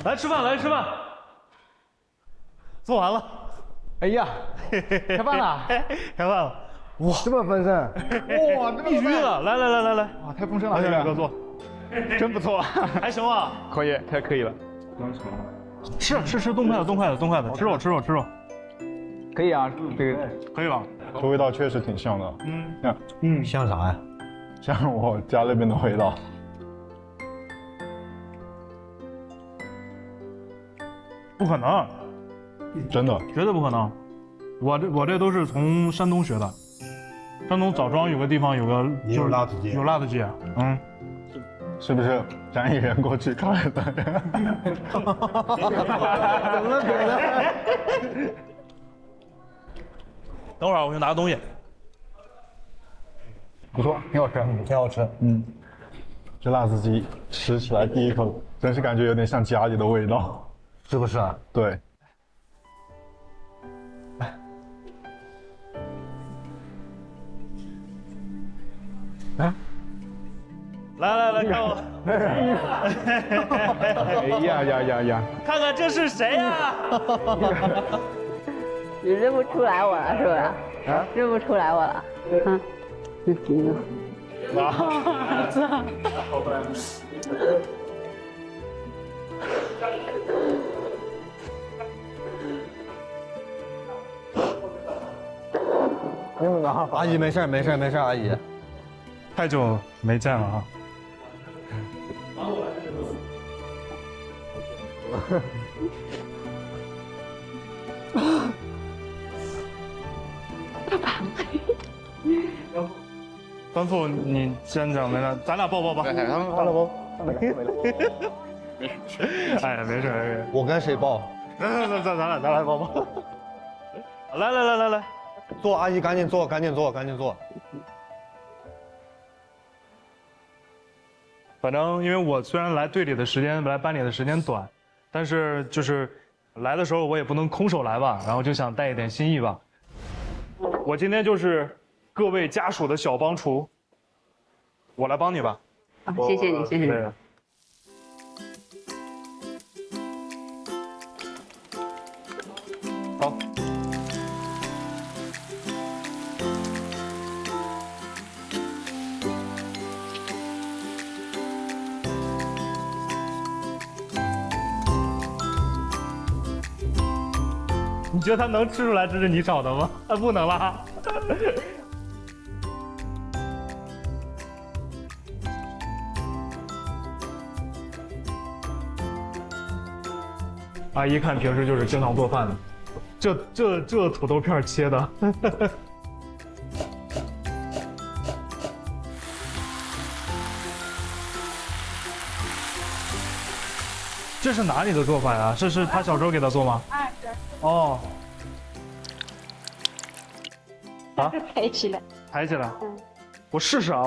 来吃饭，来吃饭。做完了。哎呀，开饭了，开饭了。哇，这么丰盛，哇，必须的。来，哇，太丰盛了，来，宇哥坐。真不错，还行吧？可以，太可以了。吃，动筷子，吃肉。可以啊，这个可以了。这味道确实挺像的。像啥呀？像我家那边的味道。不可能，真的，绝对不可能。我这都是从山东学的。山东枣庄有个地方有个也有辣子鸡，有辣子鸡。是不是张艺人过去开的？怎么可能？等会儿我去拿东西。不错，挺好吃，挺好吃。这辣子鸡吃起来第一口，真是感觉有点像家里的味道。是不是啊？对，来，看我。哎呀，看看这是谁呀？你认不出来我了是吧？啊，认不出来我了。阿姨没事，阿姨。太久没见了啊。端醋，你先讲没事，咱俩抱吧。他们哎呀，没事。我跟谁抱？咱俩抱抱。来，坐，阿姨赶紧坐。反正因为我虽然来班里的时间短，但是就是来的时候我也不能空手来吧，然后就想带一点心意吧。我今天就是各位家属的小帮厨，我来帮你吧。啊，谢谢你。对。好。你觉得他能吃出来这是你炒的吗？不能啦。阿姨看平时就是经常做饭的，这土豆片切的。这是哪里的做法呀？这是他小时候给他做吗？哦。啊？抬起来。我试试啊。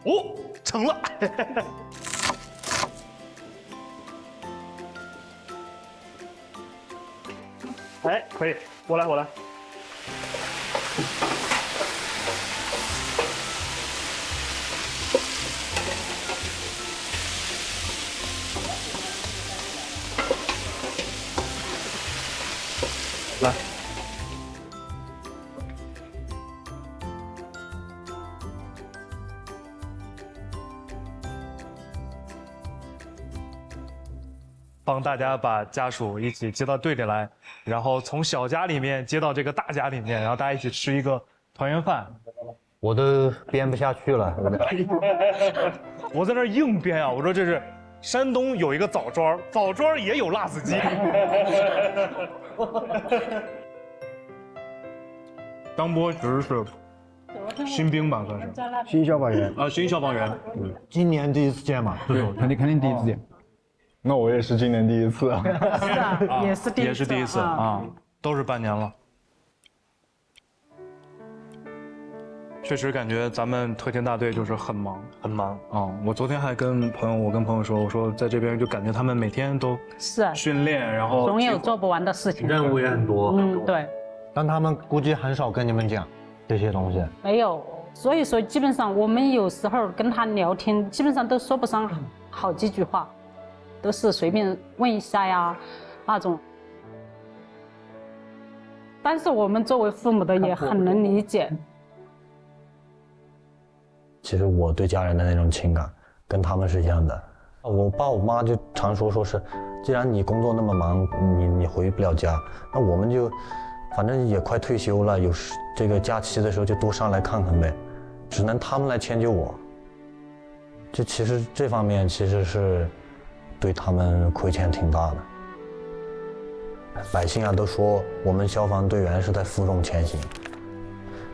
哦，成了。哎，可以，我来。来，帮大家把家属一起接到队里来，然后从小家里面接到这个大家里面，然后大家一起吃一个团圆饭。我都编不下去了。我在那儿硬编啊，我说这是山东有一个枣庄，枣庄也有辣子鸡。张波其实是新兵吧，算是新消防员啊，新消防员。今年第一次见嘛？对，肯定第一次见。那我也是今年第一次。是啊，也是第一次啊，都是半年了。确实感觉咱们特勤大队就是很忙啊！我昨天还跟朋友说，我说在这边就感觉他们每天都是啊，训练，然后总有做不完的事情，任务也很多。对，但他们估计很少跟你们讲这些东西。没有，所以说基本上我们有时候跟他聊天，基本上都说不上好几句话，都是随便问一下呀那种。但是我们作为父母的也很能理解。其实我对家人的那种情感跟他们是一样的。我爸我妈就常说是，既然你工作那么忙，你回不了家，那我们就反正也快退休了，有时这个假期的时候就多上来看看呗，只能他们来迁就我。这其实这方面其实是对他们亏欠挺大的。百姓啊都说我们消防队员是在负重前行，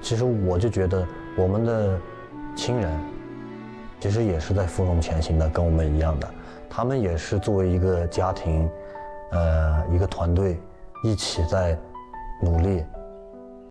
其实我就觉得我们的亲人其实也是在负重前行的，跟我们一样的，他们也是作为一个家庭，一个团队，一起在努力，